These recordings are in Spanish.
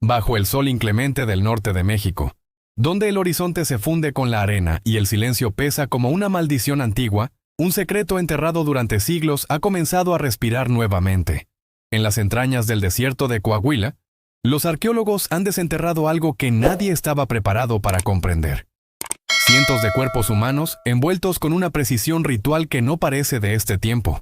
bajo el sol inclemente del norte de México, donde el horizonte se funde con la arena y el silencio pesa como una maldición antigua, un secreto enterrado durante siglos ha comenzado a respirar nuevamente. En las entrañas del desierto de Coahuila, los arqueólogos han desenterrado algo que nadie estaba preparado para comprender. Cientos de cuerpos humanos envueltos con una precisión ritual que no parece de este tiempo.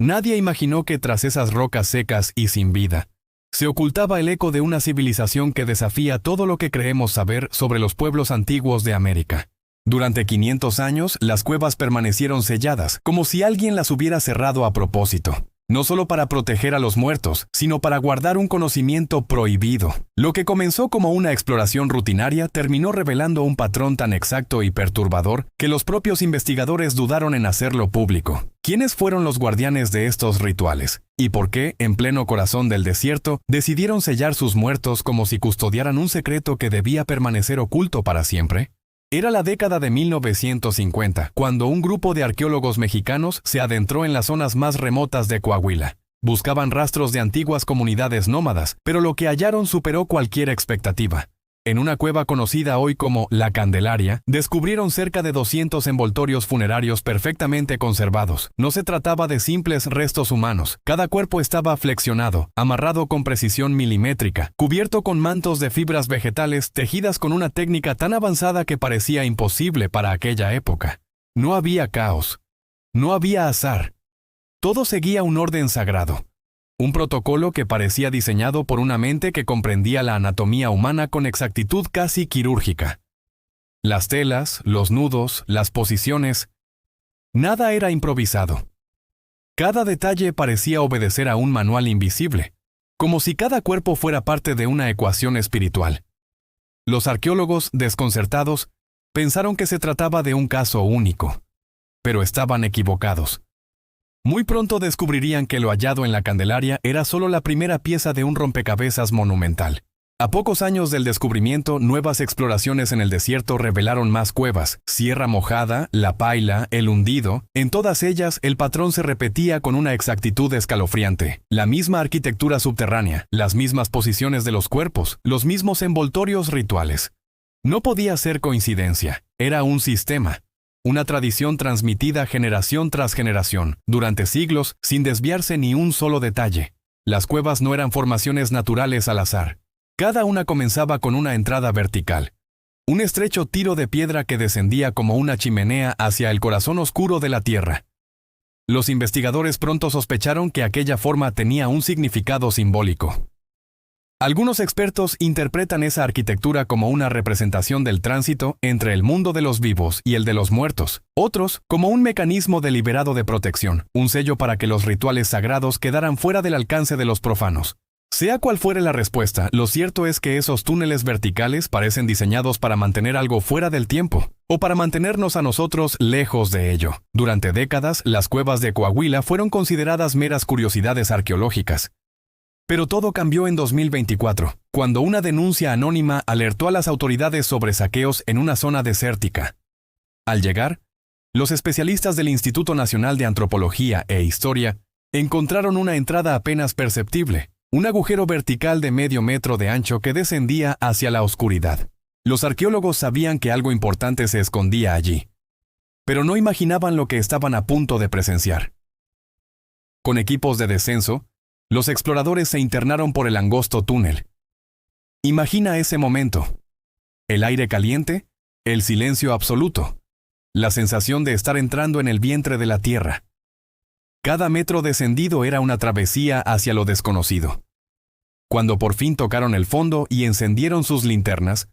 Nadie imaginó que tras esas rocas secas y sin vida, se ocultaba el eco de una civilización que desafía todo lo que creemos saber sobre los pueblos antiguos de América. Durante 500 años, las cuevas permanecieron selladas, como si alguien las hubiera cerrado a propósito. No solo para proteger a los muertos, sino para guardar un conocimiento prohibido. Lo que comenzó como una exploración rutinaria terminó revelando un patrón tan exacto y perturbador que los propios investigadores dudaron en hacerlo público. ¿Quiénes fueron los guardianes de estos rituales? ¿Y por qué, en pleno corazón del desierto, decidieron sellar sus muertos como si custodiaran un secreto que debía permanecer oculto para siempre? Era la década de 1950, cuando un grupo de arqueólogos mexicanos se adentró en las zonas más remotas de Coahuila. Buscaban rastros de antiguas comunidades nómadas, pero lo que hallaron superó cualquier expectativa. En una cueva conocida hoy como La Candelaria, descubrieron cerca de 200 envoltorios funerarios perfectamente conservados. No se trataba de simples restos humanos. Cada cuerpo estaba flexionado, amarrado con precisión milimétrica, cubierto con mantos de fibras vegetales tejidas con una técnica tan avanzada que parecía imposible para aquella época. No había caos. No había azar. Todo seguía un orden sagrado. Un protocolo que parecía diseñado por una mente que comprendía la anatomía humana con exactitud casi quirúrgica. Las telas, los nudos, las posiciones, nada era improvisado. Cada detalle parecía obedecer a un manual invisible, como si cada cuerpo fuera parte de una ecuación espiritual. Los arqueólogos, desconcertados, pensaron que se trataba de un caso único, pero estaban equivocados. Muy pronto descubrirían que lo hallado en la Candelaria era solo la primera pieza de un rompecabezas monumental. A pocos años del descubrimiento, nuevas exploraciones en el desierto revelaron más cuevas, Sierra Mojada, La Paila, El Hundido. En todas ellas, el patrón se repetía con una exactitud escalofriante. La misma arquitectura subterránea, las mismas posiciones de los cuerpos, los mismos envoltorios rituales. No podía ser coincidencia, era un sistema. Una tradición transmitida generación tras generación, durante siglos, sin desviarse ni un solo detalle. Las cuevas no eran formaciones naturales al azar. Cada una comenzaba con una entrada vertical. Un estrecho tiro de piedra que descendía como una chimenea hacia el corazón oscuro de la tierra. Los investigadores pronto sospecharon que aquella forma tenía un significado simbólico. Algunos expertos interpretan esa arquitectura como una representación del tránsito entre el mundo de los vivos y el de los muertos. Otros, como un mecanismo deliberado de protección, un sello para que los rituales sagrados quedaran fuera del alcance de los profanos. Sea cual fuere la respuesta, lo cierto es que esos túneles verticales parecen diseñados para mantener algo fuera del tiempo, o para mantenernos a nosotros lejos de ello. Durante décadas, las cuevas de Coahuila fueron consideradas meras curiosidades arqueológicas. Pero todo cambió en 2024, cuando una denuncia anónima alertó a las autoridades sobre saqueos en una zona desértica. Al llegar, los especialistas del Instituto Nacional de Antropología e Historia encontraron una entrada apenas perceptible, un agujero vertical de medio metro de ancho que descendía hacia la oscuridad. Los arqueólogos sabían que algo importante se escondía allí, pero no imaginaban lo que estaban a punto de presenciar. Con equipos de descenso, los exploradores se internaron por el angosto túnel. Imagina ese momento. El aire caliente, el silencio absoluto, la sensación de estar entrando en el vientre de la tierra. Cada metro descendido era una travesía hacia lo desconocido. Cuando por fin tocaron el fondo y encendieron sus linternas,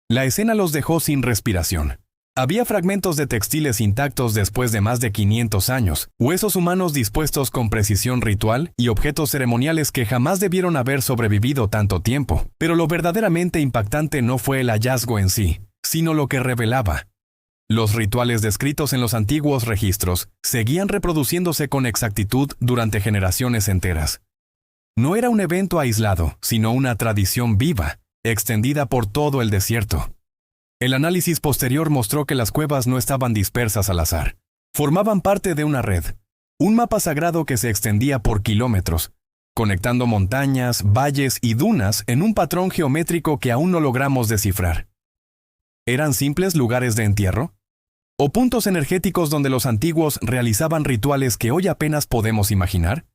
la escena los dejó sin respiración. Había fragmentos de textiles intactos después de más de 500 años, huesos humanos dispuestos con precisión ritual y objetos ceremoniales que jamás debieron haber sobrevivido tanto tiempo. Pero lo verdaderamente impactante no fue el hallazgo en sí, sino lo que revelaba. Los rituales descritos en los antiguos registros seguían reproduciéndose con exactitud durante generaciones enteras. No era un evento aislado, sino una tradición viva, extendida por todo el desierto. El análisis posterior mostró que las cuevas no estaban dispersas al azar. Formaban parte de una red, un mapa sagrado que se extendía por kilómetros, conectando montañas, valles y dunas en un patrón geométrico que aún no logramos descifrar. ¿Eran simples lugares de entierro? ¿O puntos energéticos donde los antiguos realizaban rituales que hoy apenas podemos imaginar?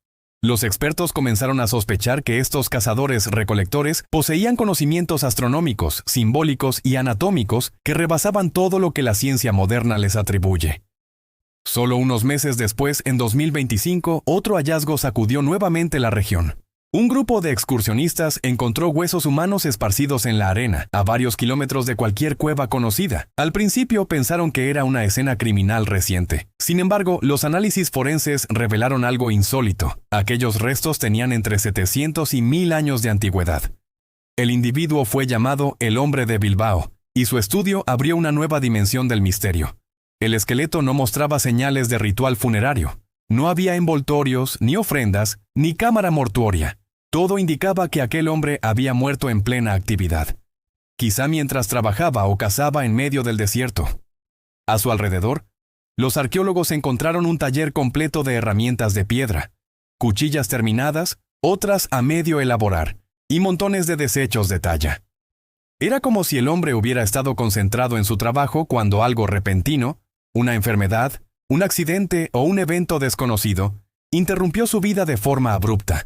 Los expertos comenzaron a sospechar que estos cazadores-recolectores poseían conocimientos astronómicos, simbólicos y anatómicos que rebasaban todo lo que la ciencia moderna les atribuye. Solo unos meses después, en 2025, otro hallazgo sacudió nuevamente la región. Un grupo de excursionistas encontró huesos humanos esparcidos en la arena, a varios kilómetros de cualquier cueva conocida. Al principio pensaron que era una escena criminal reciente. Sin embargo, los análisis forenses revelaron algo insólito. Aquellos restos tenían entre 700 y 1000 años de antigüedad. El individuo fue llamado el Hombre de Bilbao, y su estudio abrió una nueva dimensión del misterio. El esqueleto no mostraba señales de ritual funerario. No había envoltorios, ni ofrendas, ni cámara mortuoria. Todo indicaba que aquel hombre había muerto en plena actividad. Quizá mientras trabajaba o cazaba en medio del desierto. A su alrededor, los arqueólogos encontraron un taller completo de herramientas de piedra, cuchillas terminadas, otras a medio elaborar, y montones de desechos de talla. Era como si el hombre hubiera estado concentrado en su trabajo cuando algo repentino, una enfermedad, un accidente o un evento desconocido, interrumpió su vida de forma abrupta.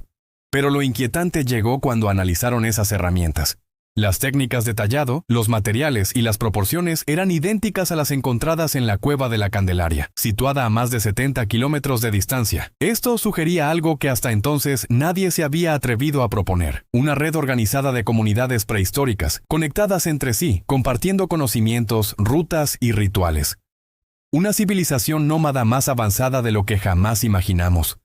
Pero lo inquietante llegó cuando analizaron esas herramientas. Las técnicas de tallado, los materiales y las proporciones eran idénticas a las encontradas en la Cueva de la Candelaria, situada a más de 70 kilómetros de distancia. Esto sugería algo que hasta entonces nadie se había atrevido a proponer: una red organizada de comunidades prehistóricas, conectadas entre sí, compartiendo conocimientos, rutas y rituales. Una civilización nómada más avanzada de lo que jamás imaginamos.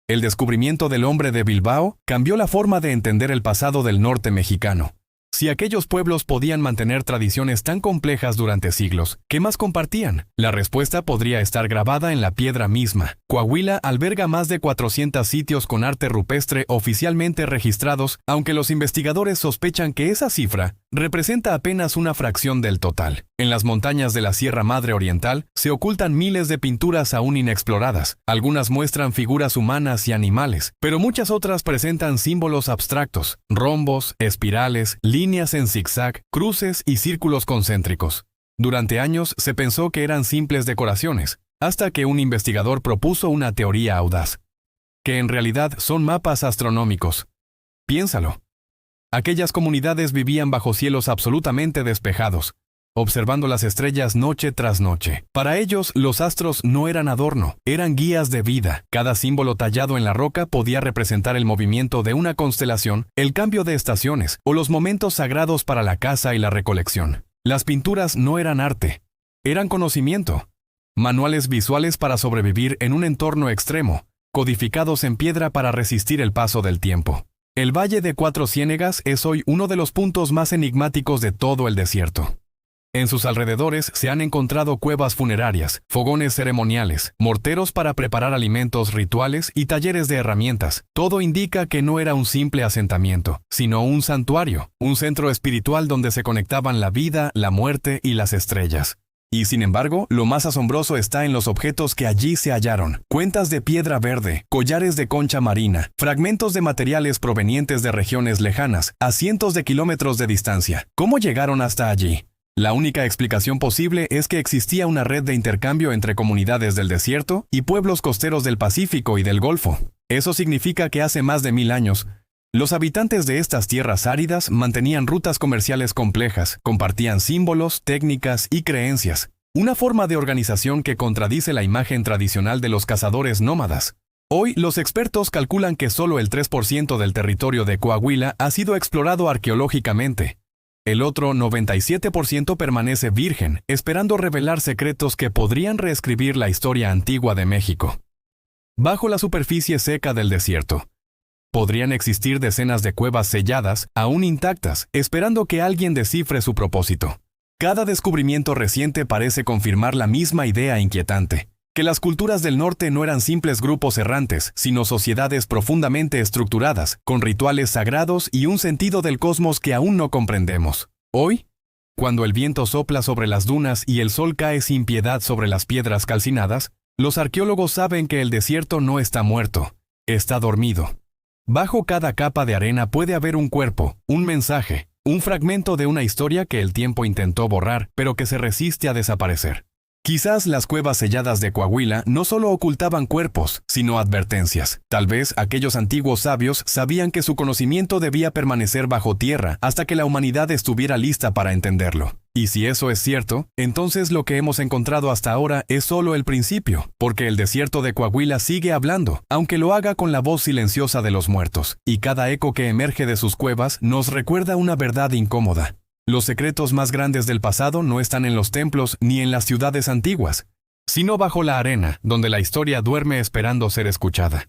El descubrimiento del Hombre de Bilbao cambió la forma de entender el pasado del norte mexicano. Si aquellos pueblos podían mantener tradiciones tan complejas durante siglos, ¿qué más compartían? La respuesta podría estar grabada en la piedra misma. Coahuila alberga más de 400 sitios con arte rupestre oficialmente registrados, aunque los investigadores sospechan que esa cifra representa apenas una fracción del total. En las montañas de la Sierra Madre Oriental se ocultan miles de pinturas aún inexploradas. Algunas muestran figuras humanas y animales, pero muchas otras presentan símbolos abstractos, rombos, espirales, líneas en zigzag, cruces y círculos concéntricos. Durante años se pensó que eran simples decoraciones, hasta que un investigador propuso una teoría audaz, que en realidad son mapas astronómicos. Piénsalo. Aquellas comunidades vivían bajo cielos absolutamente despejados, observando las estrellas noche tras noche. Para ellos, los astros no eran adorno, eran guías de vida. Cada símbolo tallado en la roca podía representar el movimiento de una constelación, el cambio de estaciones o los momentos sagrados para la caza y la recolección. Las pinturas no eran arte, eran conocimiento. Manuales visuales para sobrevivir en un entorno extremo, codificados en piedra para resistir el paso del tiempo. El Valle de Cuatro Ciénegas es hoy uno de los puntos más enigmáticos de todo el desierto. En sus alrededores se han encontrado cuevas funerarias, fogones ceremoniales, morteros para preparar alimentos rituales y talleres de herramientas. Todo indica que no era un simple asentamiento, sino un santuario, un centro espiritual donde se conectaban la vida, la muerte y las estrellas. Y sin embargo, lo más asombroso está en los objetos que allí se hallaron: cuentas de piedra verde, collares de concha marina, fragmentos de materiales provenientes de regiones lejanas, a cientos de kilómetros de distancia. ¿Cómo llegaron hasta allí? La única explicación posible es que existía una red de intercambio entre comunidades del desierto y pueblos costeros del Pacífico y del Golfo. Eso significa que hace más de 1000 años, los habitantes de estas tierras áridas mantenían rutas comerciales complejas, compartían símbolos, técnicas y creencias. Una forma de organización que contradice la imagen tradicional de los cazadores nómadas. Hoy, los expertos calculan que solo el 3% del territorio de Coahuila ha sido explorado arqueológicamente. El otro 97% permanece virgen, esperando revelar secretos que podrían reescribir la historia antigua de México. Bajo la superficie seca del desierto, podrían existir decenas de cuevas selladas, aún intactas, esperando que alguien descifre su propósito. Cada descubrimiento reciente parece confirmar la misma idea inquietante: que las culturas del norte no eran simples grupos errantes, sino sociedades profundamente estructuradas, con rituales sagrados y un sentido del cosmos que aún no comprendemos. Hoy, cuando el viento sopla sobre las dunas y el sol cae sin piedad sobre las piedras calcinadas, los arqueólogos saben que el desierto no está muerto, está dormido. Bajo cada capa de arena puede haber un cuerpo, un mensaje, un fragmento de una historia que el tiempo intentó borrar, pero que se resiste a desaparecer. Quizás las cuevas selladas de Coahuila no solo ocultaban cuerpos, sino advertencias. Tal vez aquellos antiguos sabios sabían que su conocimiento debía permanecer bajo tierra hasta que la humanidad estuviera lista para entenderlo. Y si eso es cierto, entonces lo que hemos encontrado hasta ahora es solo el principio, porque el desierto de Coahuila sigue hablando, aunque lo haga con la voz silenciosa de los muertos, y cada eco que emerge de sus cuevas nos recuerda una verdad incómoda. Los secretos más grandes del pasado no están en los templos ni en las ciudades antiguas, sino bajo la arena, donde la historia duerme esperando ser escuchada.